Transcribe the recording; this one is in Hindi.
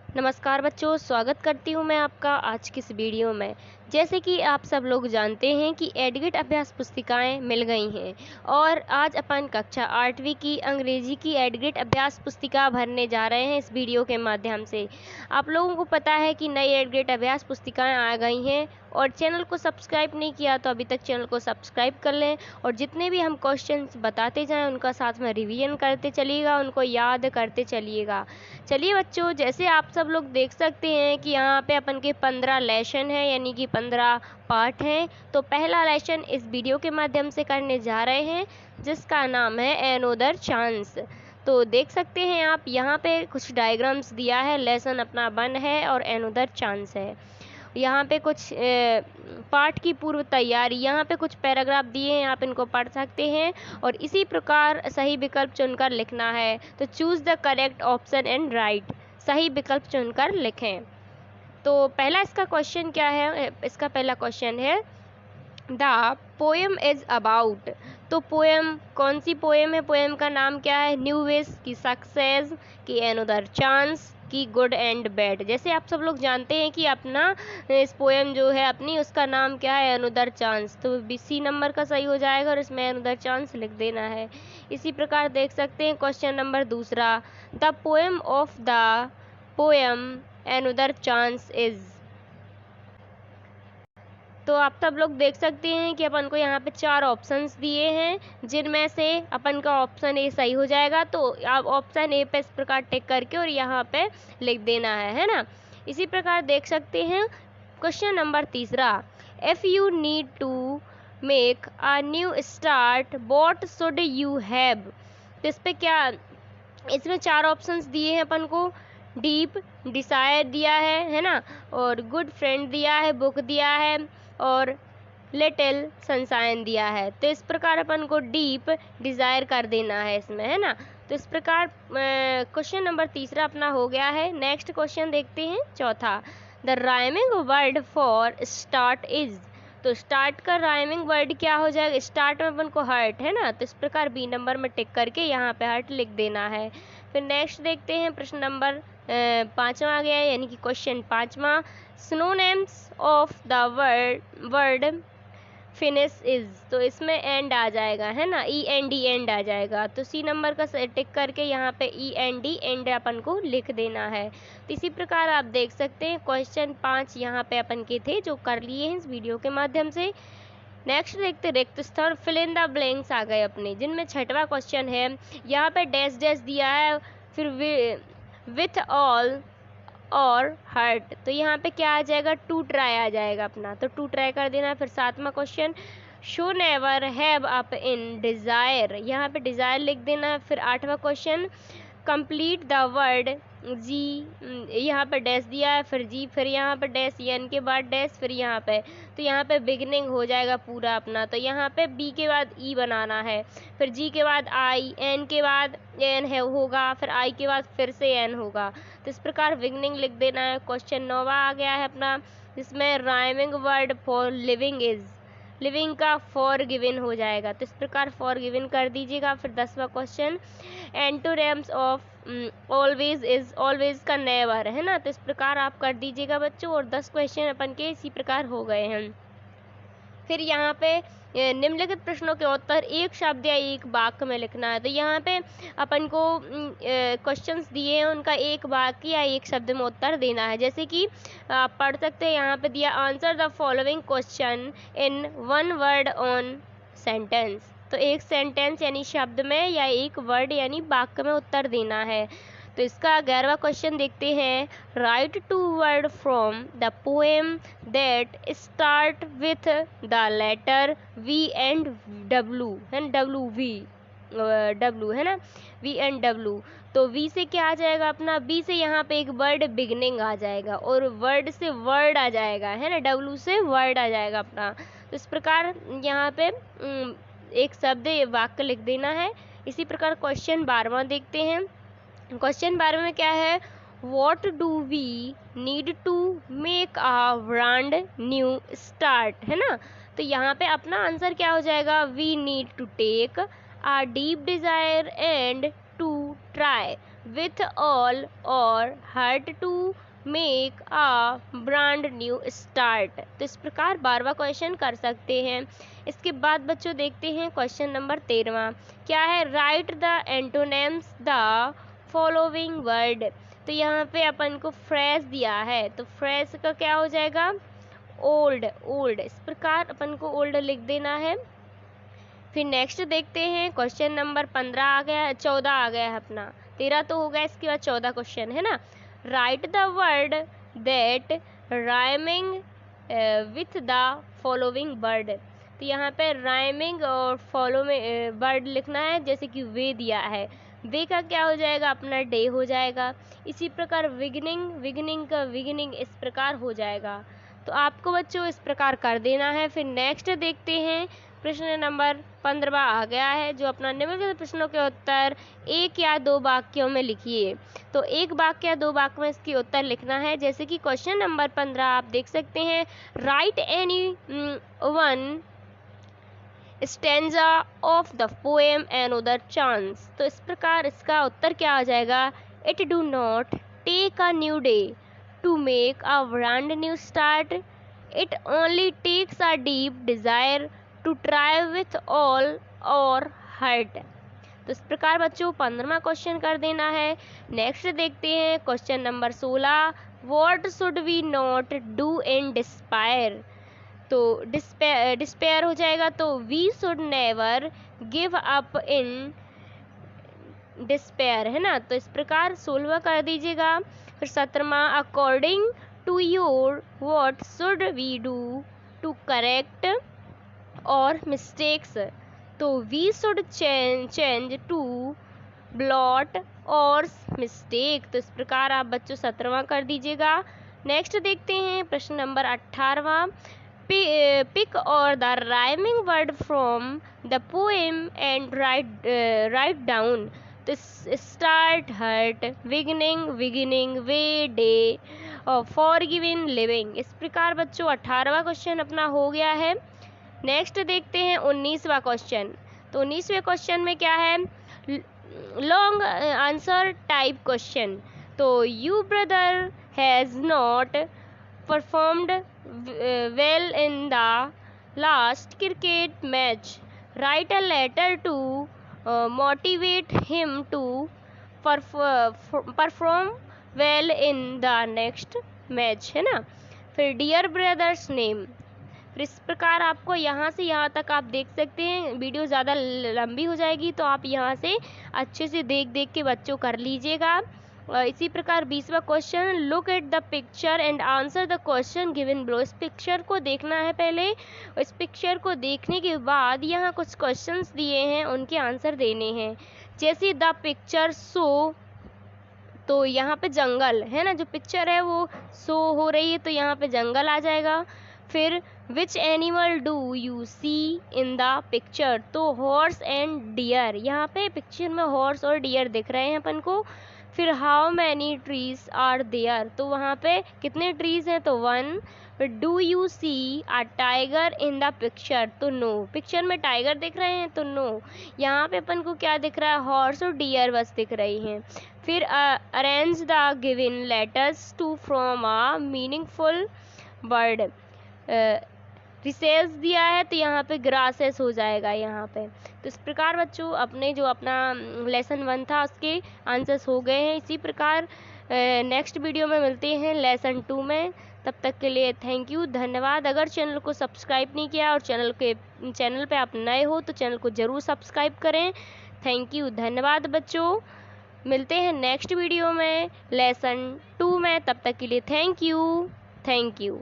नमस्कार बच्चों, स्वागत करती हूँ मैं आपका आज की इस वीडियो में। जैसे कि आप सब लोग जानते हैं कि एडगिट अभ्यास पुस्तिकाएं मिल गई हैं और आज अपन कक्षा 8वीं की अंग्रेजी की एडगिट अभ्यास पुस्तिका भरने जा रहे हैं इस वीडियो के माध्यम से। आप लोगों को पता है कि नई एडगिट अभ्यास पुस्तिकाएं आ गई हैं और चैनल को सब्सक्राइब नहीं किया तो अभी तक चैनल को सब्सक्राइब कर लें और जितने भी हम क्वेश्चंस बताते जाएं उनका साथ में रिवीजन करते चलिएगा, उनको याद करते चलिएगा। चलिए बच्चों, जैसे आप सब लोग देख सकते हैं कि यहाँ पे अपन के 15 लेसन है, यानी कि 15 पार्ट हैं। तो पहला लेसन इस वीडियो के माध्यम से करने जा रहे हैं जिसका नाम है एनोदर चांस। तो देख सकते हैं आप यहाँ पे कुछ डायग्राम्स दिया है, लेसन अपना 1 है और एनोदर चांस है। यहाँ पे कुछ पाठ की पूर्व तैयारी, यहाँ पे कुछ पैराग्राफ दिए हैं, आप इनको पढ़ सकते हैं और इसी प्रकार सही विकल्प चुनकर लिखना है। तो choose the correct option and right, सही विकल्प चुनकर लिखें। तो पहला इसका क्वेश्चन क्या है, इसका पहला क्वेश्चन है द पोएम इज अबाउट। तो पोएम कौन सी पोएम है, पोएम का नाम क्या है, न्यू विश की सक्सेस की अनदर चांस की गुड एंड बैड। जैसे आप सब लोग जानते हैं कि अपना इस पोएम जो है अपनी, उसका नाम क्या है, अनदर चांस। तो सी नंबर का सही हो जाएगा और इसमें अनदर चांस लिख देना है। इसी प्रकार देख सकते हैं क्वेश्चन नंबर दूसरा, the poem of the poem another chance is. तो आप सब लोग देख सकते हैं कि अपन को यहाँ पे 4 ऑप्शंस दिए हैं जिनमें से अपन का ऑप्शन ए सही हो जाएगा। तो आप ऑप्शन ए पे इस प्रकार टिक करके और यहाँ पे लिख देना है ना। इसी प्रकार देख सकते हैं क्वेश्चन नंबर तीसरा, if you need to make a new start what should you have. तो इस पे क्या, इसमें 4 ऑप्शंस दिए हैं अपन को, डीप, डिसायर दिया है ना, और गुड फ्रेंड दिया है, बुक दिया है और लिटिल सनशाइन दिया है। तो इस प्रकार अपन को डीप डिज़ायर कर देना है इसमें, है ना। तो इस प्रकार क्वेश्चन नंबर तीसरा अपना हो गया है। नेक्स्ट क्वेश्चन देखते हैं चौथा, the rhyming word for start is. तो स्टार्ट का राइमिंग वर्ड क्या हो जाएगा, स्टार्ट में अपन को हर्ट है ना, तो इस प्रकार बी नंबर में टिक करके यहाँ पे हर्ट लिख देना है। फिर नेक्स्ट देखते हैं प्रश्न नंबर 5वां आ गया है, यानी कि क्वेश्चन 5वां, synonyms of the word finish is. तो इसमें एंड आ जाएगा, है ना, ई एन डी एंड आ जाएगा। तो सी नंबर का टिक करके यहाँ पे ई एन डी एंड अपन को लिख देना है। तो इसी प्रकार आप देख सकते हैं क्वेश्चन 5 यहाँ पे अपन के थे जो कर लिए हैं इस वीडियो के माध्यम से। नेक्स्ट देखते रिक्त स्थान, फिल इन द ब्लैंक्स आ गए अपने, जिनमें 6वां क्वेश्चन है। यहाँ पे डैश डैश दिया है, फिर विथ ऑल और हर्ट। तो यहाँ पे क्या आ जाएगा, टू ट्राई आ जाएगा अपना, तो टू ट्राई कर देना। फिर 7वां question, show never have up in desire, यहाँ पे डिज़ायर लिख देना। फिर 8वां क्वेश्चन, कंप्लीट द वर्ड जी, यहाँ पे डैश दिया है, फिर जी, फिर यहाँ पे डैश, एन के बाद डैश, फिर यहाँ पे, तो यहाँ पे बिगनिंग हो जाएगा पूरा अपना। तो यहाँ पे बी के बाद ई बनाना है, फिर जी के बाद आई, एन के बाद एन है होगा, फिर आई के बाद फिर से एन होगा। तो इस प्रकार बिगनिंग लिख देना है। क्वेश्चन 9वां आ गया है अपना, जिसमें rhyming word for living is, living का फॉर गिवन हो जाएगा, तो इस प्रकार फॉर गिवन कर दीजिएगा। फिर 10वां question, antonyms of always is, always का नेवर, है ना, तो इस प्रकार आप कर दीजिएगा बच्चों। और 10 क्वेश्चन अपन के इसी प्रकार हो गए हैं। फिर यहाँ पे निम्नलिखित प्रश्नों के उत्तर एक शब्द या एक वाक्य में लिखना है। तो यहाँ पे अपन को क्वेश्चंस दिए हैं, उनका एक वाक्य या एक शब्द में उत्तर देना है। जैसे कि आप पढ़ सकते हैं, यहाँ पे दिया, answer the following question in 1 word on sentence. तो एक सेंटेंस यानी शब्द में या एक वर्ड यानी वाक्य में उत्तर देना है। तो इसका 11वां क्वेश्चन देखते हैं, write 2 word from the poem that start with the letter V and W, है ना, डब्लू है ना, वी एंड डब्लू। तो वी से क्या आ जाएगा अपना, बी से यहाँ पे एक वर्ड बिगनिंग आ जाएगा और वर्ड से वर्ड आ जाएगा, है ना, डब्लू से वर्ड आ जाएगा अपना। तो इस प्रकार यहाँ पे एक शब्द वाक्य लिख देना है। इसी प्रकार क्वेश्चन 12वां देखते हैं। क्वेश्चन 12 में क्या है, what do we need to make a brand new start, है ना। तो यहाँ पे अपना आंसर क्या हो जाएगा, we need to take a deep desire and to try. with all or hurt to make a brand new start। तो इस प्रकार 12वां क्वेश्चन कर सकते हैं। इसके बाद बच्चों देखते हैं क्वेश्चन नंबर 13वां क्या है, right the antonyms the following word. तो यहाँ पे अपन को फ्रेज दिया है, तो फ्रेज का क्या हो जाएगा, ओल्ड। ओल्ड, इस प्रकार अपन को ओल्ड लिख देना है। फिर नेक्स्ट देखते हैं क्वेश्चन नंबर 15 आ गया है, 14 आ गया है अपना, 13 तो हो गया, इसके बाद 14 क्वेश्चन है ना। Right the word that rhyming with the following word. तो यहाँ पे राइमिंग और फॉलो में वर्ड लिखना है, जैसे कि वे दिया है, वे का क्या हो जाएगा अपना डे हो जाएगा। इसी प्रकार विगनिंग, विगनिंग का विगनिंग इस प्रकार हो जाएगा। तो आपको बच्चों इस प्रकार कर देना है। फिर नेक्स्ट देखते हैं प्रश्न नंबर 15वां आ गया है, जो अपना निम्नलिखित प्रश्नों के उत्तर एक या दो वाक्यों में लिखिए। तो एक वाक्य या दो वाक्य में इसके उत्तर लिखना है। जैसे कि क्वेश्चन नंबर 15 आप देख सकते हैं, write any one stanza of the poem another chance. तो इस प्रकार इसका उत्तर क्या आ जाएगा, it do not take a new day to make a brand new start, it only takes a deep desire to try with all our heart. तो इस प्रकार बच्चों 15वां क्वेश्चन कर देना है। नेक्स्ट देखते हैं question number 16, what should we not do in despair. तो डिस्पेयर हो जाएगा, तो we should never give up in despair, है ना। तो इस प्रकार 16वां कर दीजिएगा। फिर 17वां, according to your what should we do to correct our mistakes. तो we should change to blot our mistake. तो इस प्रकार आप बच्चों 17वां कर दीजिएगा। नेक्स्ट देखते हैं प्रश्न नंबर 18वां, पिक और the rhyming word from the poem and write down. तो स्टार्ट, हर्ट, बिगिनिंग, विगिनिंग, वे, डे और फॉरगिविंग, लिविंग। इस प्रकार बच्चों 18वां क्वेश्चन अपना हो गया है। नेक्स्ट देखते हैं 19वां क्वेश्चन। तो 19वें क्वेश्चन में क्या है, लॉन्ग आंसर टाइप क्वेश्चन। तो you brother has not performed well in the last cricket match, write a letter to motivate him to perform well in the next match, है ना। फिर डियर ब्रदर्स नेम। फिर इस प्रकार आपको यहाँ से यहाँ तक आप देख सकते हैं, वीडियो ज़्यादा लंबी हो जाएगी तो आप यहाँ से अच्छे से देख देख के बच्चों कर लीजिएगा। इसी प्रकार 20वां question, look at the picture and answer the question given below. इस पिक्चर को देखना है पहले, इस पिक्चर को देखने के बाद यहाँ कुछ क्वेश्चंस दिए हैं, उनके आंसर देने हैं। जैसे द पिक्चर शो, तो यहाँ पे जंगल है ना, जो पिक्चर है वो शो हो रही है तो यहाँ पे जंगल आ जाएगा। फिर which animal do you see in the picture, तो हॉर्स एंड डियर, यहाँ पे पिक्चर में हॉर्स और डियर दिख रहे हैं अपन को। फिर how many trees are there, तो वहाँ पे कितने ट्रीज हैं, तो 1। फिर do you see a tiger in the picture, तो नो, पिक्चर में टाइगर दिख रहे हैं तो नो। यहाँ पे अपन को क्या दिख रहा है, हॉर्स और डियर बस दिख रही हैं। फिर arrange the given letters to from a meaningful word, recess दिया है तो यहाँ पे ग्रासेस हो जाएगा यहाँ पे। तो इस प्रकार बच्चों अपने जो अपना लेसन 1 था उसके आंसर्स हो गए हैं। इसी प्रकार नेक्स्ट वीडियो में मिलते हैं लेसन 2 में। तब तक के लिए थैंक यू, धन्यवाद। अगर चैनल को सब्सक्राइब नहीं किया और चैनल पे आप नए हो तो चैनल को ज़रूर सब्सक्राइब करें। थैंक यू, धन्यवाद बच्चों। मिलते हैं नेक्स्ट वीडियो में लेसन 2 में, तब तक के लिए थैंक यू।